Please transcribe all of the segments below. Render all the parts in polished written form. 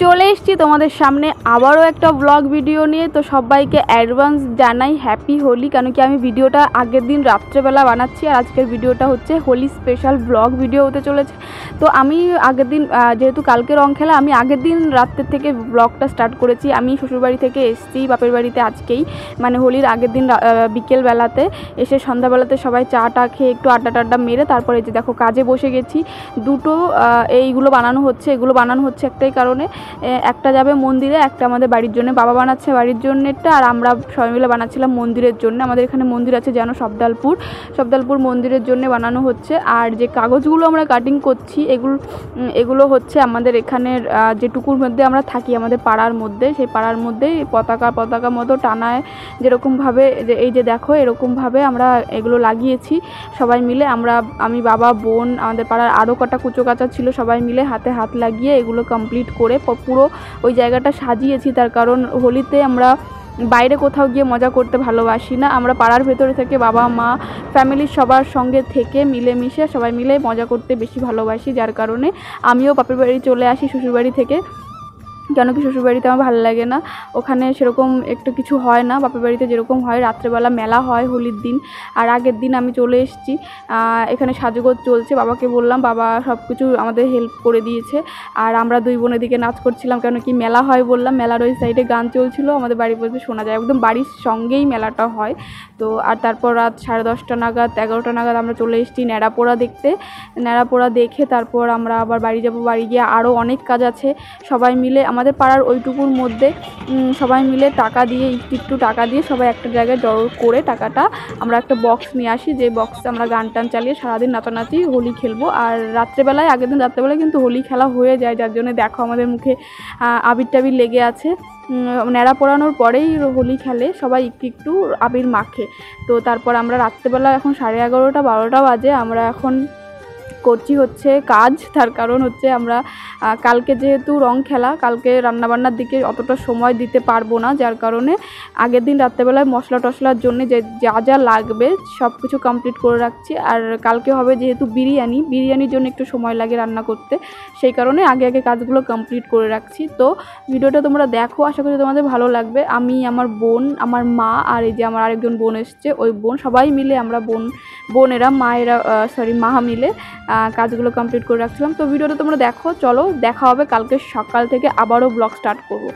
চলে এসেছি তোমাদের সামনে আবারও একটা ব্লগ ভিডিও নিয়ে। তো সবাইকে অ্যাডভান্স জানাই হ্যাপি হোলি, কেন কি আমি ভিডিওটা আগের দিন রাত্রেবেলা বানাচ্ছি আর আজকের ভিডিওটা হচ্ছে হোলি স্পেশাল ব্লগ ভিডিও হতে চলেছে। তো আমি আগের দিন যেহেতু কালকে রং খেলা, আমি আগের দিন রাত্রের থেকে ব্লগটা স্টার্ট করেছি। আমি শ্বশুরবাড়ি থেকে এসেছি বাপের বাড়িতে আজকেই, মানে হোলির আগের দিন বিকেলবেলাতে এসে সন্ধ্যাবেলাতে সবাই চা টা খেয়ে একটু আড্ডা টাড্ডা মেরে তারপরে যে দেখো কাজে বসে গেছি। দুটো এইগুলো বানানো হচ্ছে, এগুলো বানানো হচ্ছে একটাই কারণে, একটা যাবে মন্দিরে, একটা আমাদের বাড়ির জন্য। বাবা বানাচ্ছে বাড়ির জন্যটা আর আমরা সবাই মিলে বানাচ্ছিলাম মন্দিরের জন্য। আমাদের এখানে মন্দির আছে যেন সবদালপুর মন্দিরের জন্য বানানো হচ্ছে। আর যে কাগজগুলো আমরা কাটিং করছি এগুলো হচ্ছে আমাদের এখানের যেটুকুর মধ্যে আমরা থাকি আমাদের পাড়ার মধ্যে, সেই পাড়ার মধ্যেই পতাকা মতো টানায় যেরকমভাবে, যে এই যে দেখো এরকমভাবে আমরা এগুলো লাগিয়েছি সবাই মিলে। আমি বাবা বোন আমাদের পাড়ার আরও কটা কুচো কাচা ছিল, সবাই মিলে হাতে হাত লাগিয়ে এগুলো কমপ্লিট করে পুরো ওই জায়গাটা সাজিয়েছি। তার কারণ হোলিতে আমরা বাইরে কোথাও গিয়ে মজা করতে ভালোবাসি না, আমরা পাড়ার ভেতরে থেকে বাবা মা ফ্যামিলির সবার সঙ্গে থেকে মিলেমিশে সবাই মিলে মজা করতে বেশি ভালোবাসি। যার কারণে আমিও বাপের বাড়ি চলে আসি শ্বশুরবাড়ি থেকে, কেন কি শ্বশুরবাড়িতে আমার ভালো লাগে না, ওখানে সেরকম একটু কিছু হয় না। বাপের বাড়িতে যেরকম হয় রাত্রেবেলা মেলা হয় হোলির দিন, আর আগের দিন আমি চলে এসেছি। এখানে সাজগোজ চলছে, বাবাকে বললাম, বাবা সব কিছু আমাদের হেল্প করে দিয়েছে। আর আমরা দুই বোনের দিকে নাচ করছিলাম, কেন কি মেলা হয় বললাম, মেলার ওই সাইডে গান চলছিল, আমাদের বাড়ির পর্যন্ত শোনা যায়, একদম বাড়ির সঙ্গেই মেলাটা হয়। তো আর তারপর রাত 10:30 নাগাদ 11টা নাগাদ আমরা চলে এসেছি ন্যাড়াপোড়া দেখতে। ন্যাড়াপোড়া দেখে তারপর আমরা আবার বাড়ি যাব। বাড়ি গিয়ে আরও অনেক কাজ আছে, সবাই মিলে আমাদের পাড়ার ওইটুকুর মধ্যে সবাই মিলে টাকা দিয়ে একটু টাকা দিয়ে সবাই একটা জায়গায় জড়ো করে টাকাটা আমরা একটা বক্স নিয়ে আসি, যে বক্সে আমরা গান টান চালিয়ে সারাদিন নাচানাচি হোলি খেলবো। আর রাত্রেবেলায় আগের দিন রাত্রেবেলায় কিন্তু হোলি খেলা হয়ে যায়, যার জন্য দেখো আমাদের মুখে আবির টাবির লেগে আছে। ন্যাড়া পোড়ানোর পরেই হোলি খেলে সবাই, একটু আবির মাখে। তো তারপর আমরা রাত্রেবেলা এখন 11:30 12টা বাজে, আমরা এখন করছি হচ্ছে কাজ। তার কারণ হচ্ছে আমরা কালকে যেহেতু রং খেলা, কালকে রান্নাবান্নার দিকে অতটা সময় দিতে পারবো না, যার কারণে আগের দিন রাত্রেবেলায় মশলা টশলার জন্য যা লাগবে সব কিছু কমপ্লিট করে রাখছি। আর কালকে হবে যেহেতু বিরিয়ানির জন্য একটু সময় লাগে রান্না করতে, সেই কারণে আগে কাজগুলো কমপ্লিট করে রাখছি। তো ভিডিওটা তোমরা দেখো, আশা করি তোমাদের ভালো লাগবে। আমি, আমার বোন, আমার মা আর এই যে আমার আরেকজন বোন এসছে, ওই বোন সবাই মিলে আমরা বোনেরা মা মিলে কাজগুলো কমপ্লিট করে রাখছিলাম। তো ভিডিওটা তোমরা দেখো, চলো দেখা হবে কালকে সকাল থেকে, আবারও ব্লগ স্টার্ট করব।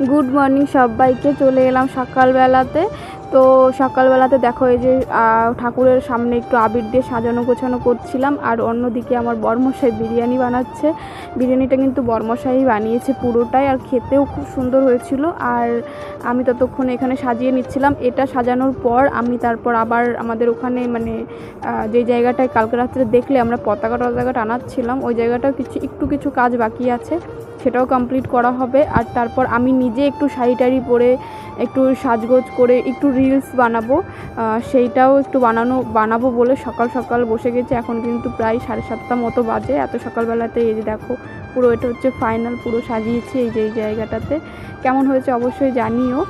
গুড মর্নিং সবাইকে, চলে এলাম সকালবেলাতে। তো সকালবেলাতে দেখো এই যে ঠাকুরের সামনে একটু আবির দিয়ে সাজানো গোছানো করছিলাম। আর অন্যদিকে আমার বরমশাই বিরিয়ানি বানাচ্ছে। বিরিয়ানিটা কিন্তু বরমশাই বানিয়েছে পুরোটাই, আর খেতেও খুব সুন্দর হয়েছিল। আর আমি ততক্ষণ এখানে সাজিয়ে নিচ্ছিলাম। এটা সাজানোর পর আমি তারপর আবার আমাদের ওখানে মানে যে জায়গাটায় কালকে রাত্রে দেখলে আমরা পতাকা টানাচ্ছিলাম, ওই জায়গাটাও কিছু কাজ বাকি আছে, সেটাও কমপ্লিট করা হবে। আর তারপর আমি নিজে একটু শাড়ি টাড়ি পরে একটু সাজগোজ করে একটু রিলস বানাবো, সেইটাও একটু বানাবো বলে সকাল বসে গেছে। এখন কিন্তু প্রায় 7:30 মতো বাজে। এত সকালবেলাতে এই যে দেখো পুরো এটা হচ্ছে ফাইনাল, পুরো সাজিয়েছি এই জায়গাটাতে। কেমন হয়েছে অবশ্যই জানিও।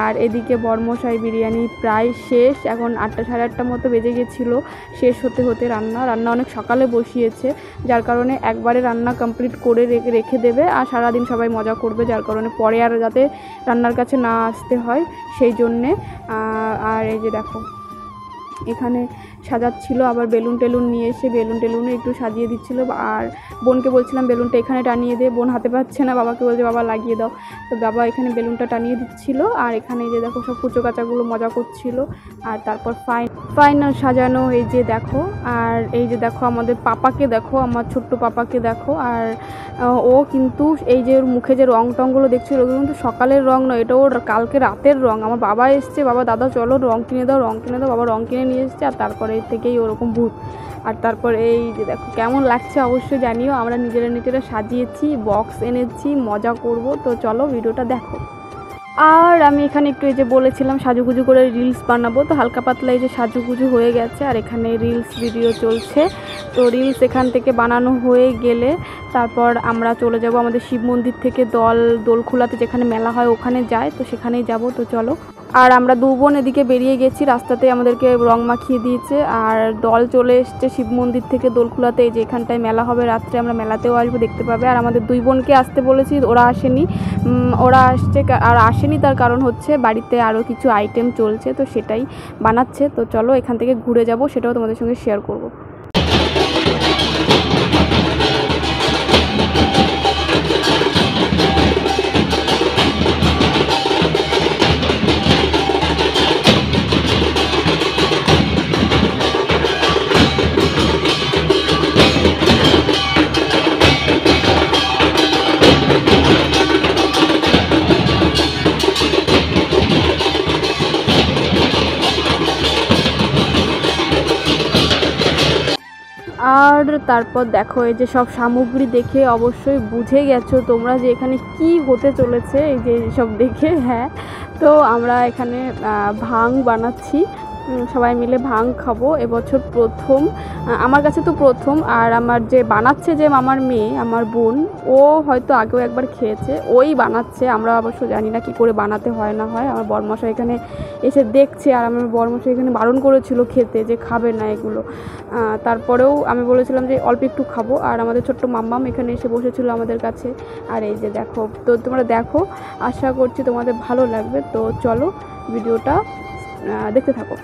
আর এদিকে বরমশাই বিরিয়ানি প্রায় শেষ, এখন 8টা 8:30 মতো বেজে গেছিলো শেষ হতে রান্না অনেক সকালে বসিয়েছে, যার কারণে একবারে রান্না কমপ্লিট করে রেখে দেবে আর সারাদিন সবাই মজা করবে, যার কারণে পরে আর যাতে রান্নার কাছে না আসতে হয় সেই জন্যে। আর এই যে দেখো এখানে সাজাচ্ছিল, আবার বেলুন টেলুন নিয়ে এসে বেলুনও একটু সাজিয়ে দিচ্ছিলো। আর বোনকে বলছিলাম বেলুনটা এখানে টানিয়ে দে, বোন হাতে পাচ্ছে না, বাবাকে বলছে বাবা লাগিয়ে দাও। তো বাবা এখানে বেলুনটা টানিয়ে দিচ্ছিলো। আর এখানে যে দেখো সব কুচো কাচাগুলো মজা করছিল। আর তারপর ফাইনাল সাজানো এই যে দেখো। আর এই যে দেখো আমাদের পাপাকে দেখো, আমার ছোট্ট পাপাকে দেখো। আর ও কিন্তু এই যে ওর মুখে যে রং টংগুলো দেখছিল ওগুলো কিন্তু সকালের রং নয়, এটা ওর কালকে রাতের রং। আমার বাবা এসছে, বাবা দাদা চলো রং কিনে দাও, বাবা রং কিনে নিয়ে এসছে। আর তারপরে থেকেই ওরকম ভূত। আর তারপর এই যে দেখো কেমন লাগছে অবশ্যই জানিও। আমরা নিজেরা সাজিয়েছি, বক্স এনেছি, মজা করব। তো চলো ভিডিওটা দেখো। আর আমি এখানে একটু এই যে বলেছিলাম সাজুগুজু করে রিলস বানাবো, তো হালকা পাতলা এই যে সাজুগুজু হয়ে গেছে আর এখানে রিলস ভিডিও চলছে। তো রিলস এখান থেকে বানানো হয়ে গেলে তারপর আমরা চলে যাব আমাদের শিব মন্দির থেকে দোলখোলাতে যেখানে মেলা হয় ওখানে যায়, তো সেখানেই যাব। তো চলো। আর আমরা দু বোন এদিকে বেরিয়ে গেছি, রাস্তাতে আমাদেরকে রং মাখিয়ে দিয়েছে আর দল চলে এসছে শিব মন্দির থেকে দোলখোলাতে। এই যে এখানটায় মেলা হবে রাত্রে, আমরা মেলাতেও আসবো, দেখতে পাবে। আর আমাদের দুই বোনকে আসতে বলেছি, ওরা আসেনি, ওরা আসছে আর আসেনি তার কারণ হচ্ছে বাড়িতে আরও কিছু আইটেম চলছে, তো সেটাই বানাচ্ছে। তো চলো এখান থেকে ঘুরে যাব, সেটাও তোমাদের সঙ্গে শেয়ার করব। আর তারপর দেখো এই যে সব সামগ্রী দেখে অবশ্যই বুঝে গেছো তোমরা যে এখানে কি হতে চলেছে, এই যে সব দেখে। হ্যাঁ, তো আমরা এখানে ভাং বানাচ্ছি, সবাই মিলে ভাং খাবো এবছর প্রথম, আমার কাছে তো প্রথম। আর আমার যে বানাচ্ছে যে আমার মেয়ে, আমার বোন, ও হয়তো আগেও একবার খেয়েছে, ওই বানাচ্ছে। আমরা অবশ্য জানি না কি করে বানাতে হয় না হয়। আমার বড়মশাই এখানে এসে দেখছে আর আমার বড়মশাই এখানে বারণ করেছিল খেতে, যে খাবে না এগুলো। তারপরেও আমি বলেছিলাম যে অল্প একটু খাবো। আর আমাদের ছোট্ট মাম্মাম এখানে এসে বসেছিল আমাদের কাছে। আর এই যে দেখো, তো তোমরা দেখো, আশা করছি তোমাদের ভালো লাগবে। তো চলো ভিডিওটা দেখতে থাকো।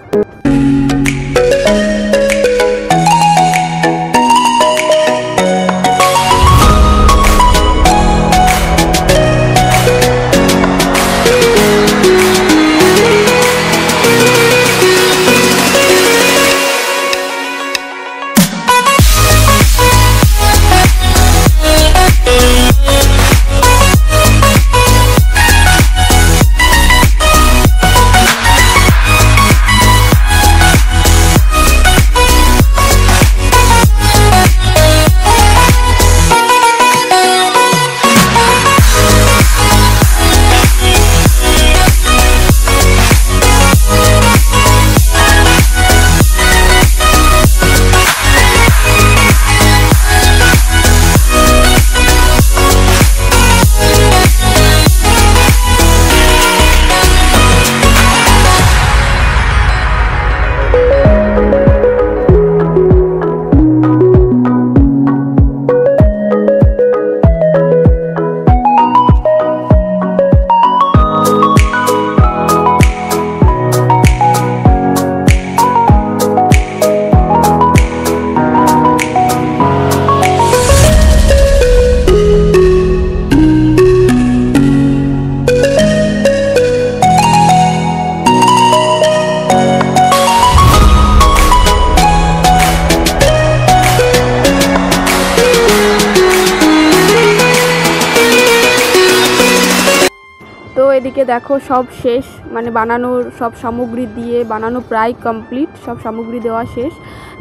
তো এদিকে দেখো সব শেষ, মানে বানানোর সব সামগ্রী দিয়ে বানানো প্রায় কমপ্লিট, সব সামগ্রী দেওয়া শেষ।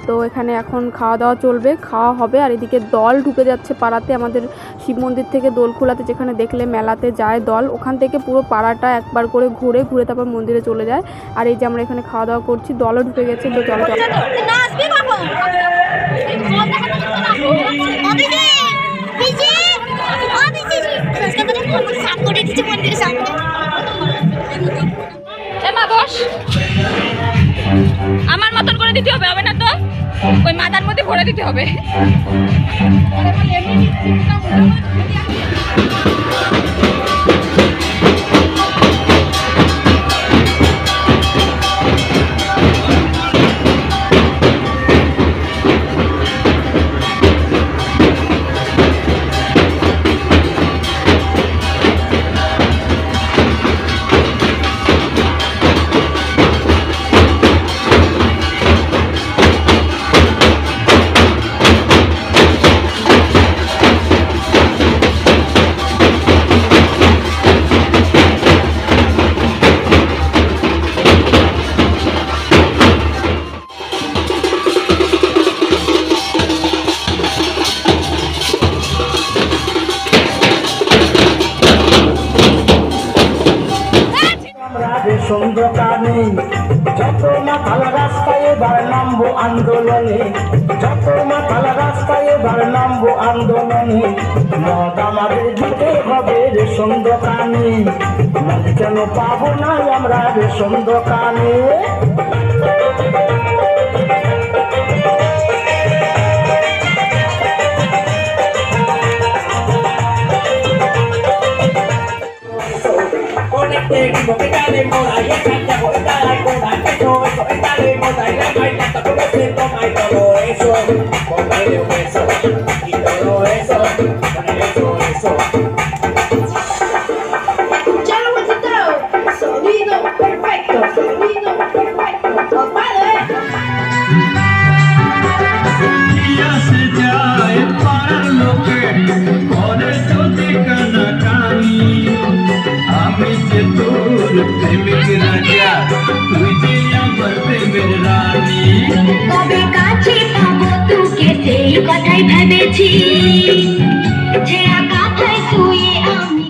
তো এখানে এখন খাওয়া দাওয়া চলবে, খাওয়া হবে। আর এদিকে দল ঢুকে যাচ্ছে পাড়াতে, আমাদের শিব মন্দির থেকে দোলখোলাতে যেখানে দেখলে মেলাতে যায় দল, ওখান থেকে পুরো পাড়াটা একবার করে ঘুরে ঘুরে তারপর মন্দিরে চলে যায়। আর এই যে আমরা এখানে খাওয়া দাওয়া করছি, দলও ঢুকে গেছে। তো চলো আমার মতন করে দিতে হবে, হবে না তো ওই মাথার মধ্যে ভরে দিতে হবে। রেশম দোকানে। যত মাতাল রাস্তায় এবার নামবো আন্দোলনে, যত মাতাল রাস্তায় এবার নামবো আন্দোলনে। মদ আমাদের দিতে হবে রেশম দোকানে, মদ কেন পাবো না আমরা রেশম দোকানে। তবে কাছে পাবো তোকে সেই কথাই ভেবেছি, ছেঁড়া কাঁথায় শুয়ে আমি।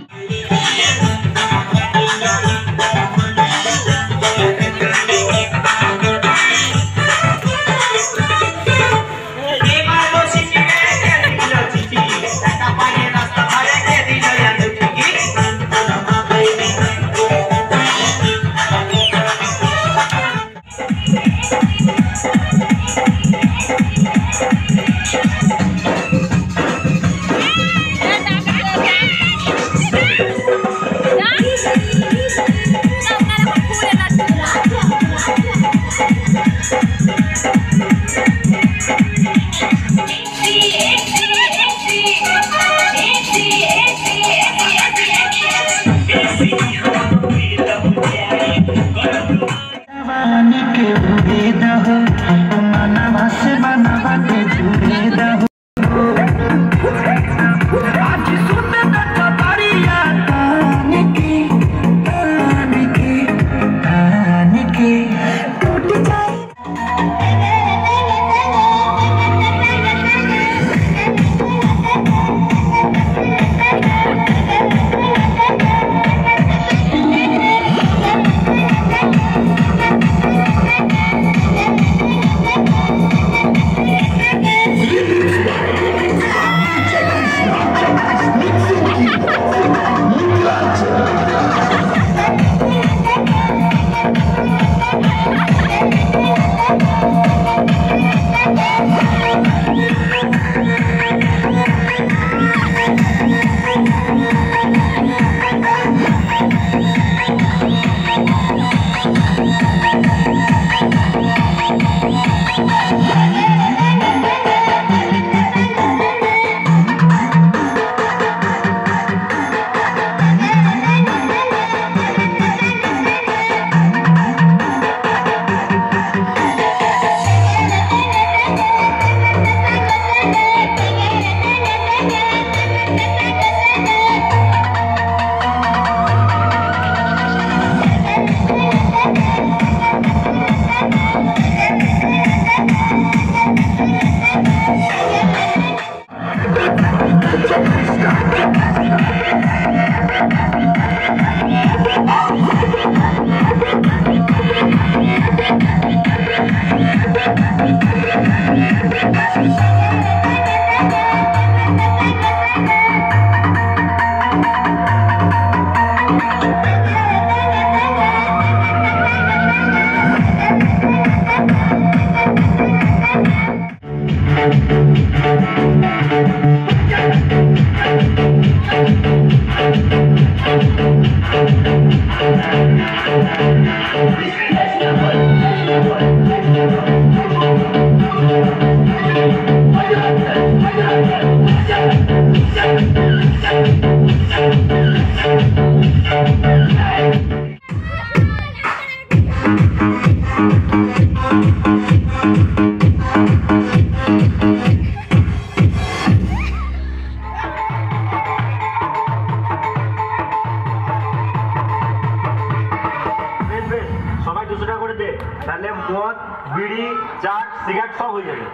সবাই 200 টাকা করে দে, তাহলে মদ বিড়ি চাট সিগারেট সব হয়ে যাবে।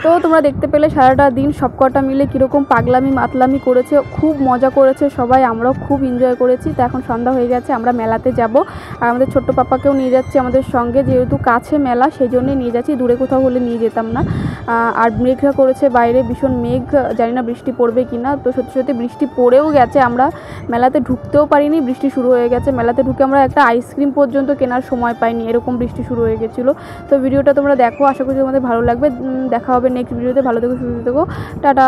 তো তোমরা দেখতে পেলে সারাটা দিন সবকটা মিলে কীরকম পাগলামি মাতলামি করেছে, খুব মজা করেছে সবাই, আমরাও খুব এনজয় করেছি। তো এখন সন্ধ্যা হয়ে গেছে, আমরা মেলাতে যাব আর আমাদের ছোট্ট পাপাকেও নিয়ে যাচ্ছি আমাদের সঙ্গে, যেহেতু কাছে মেলা সেই জন্যই নিয়ে যাচ্ছি, দূরে কোথাও হলে নিয়ে যেতাম না। আর মেঘটা করেছে বাইরে, ভীষণ মেঘ, জানি না বৃষ্টি পড়বে কি না। তো সত্যি সত্যি বৃষ্টি পড়েও গেছে, আমরা মেলাতে ঢুকতেও পারিনি, বৃষ্টি শুরু হয়ে গেছে। মেলাতে ঢুকে আমরা একটা আইসক্রিম পর্যন্ত কেনার সময় পাইনি, এরকম বৃষ্টি শুরু হয়ে গেছিলো। তো ভিডিওটা তোমরা দেখো, আশা করি তোমাদের ভালো লাগবে। দেখা হবে নেক্সট ভিডিওতে, ভালো থেকো, সুস্থ থেকো, টাটা।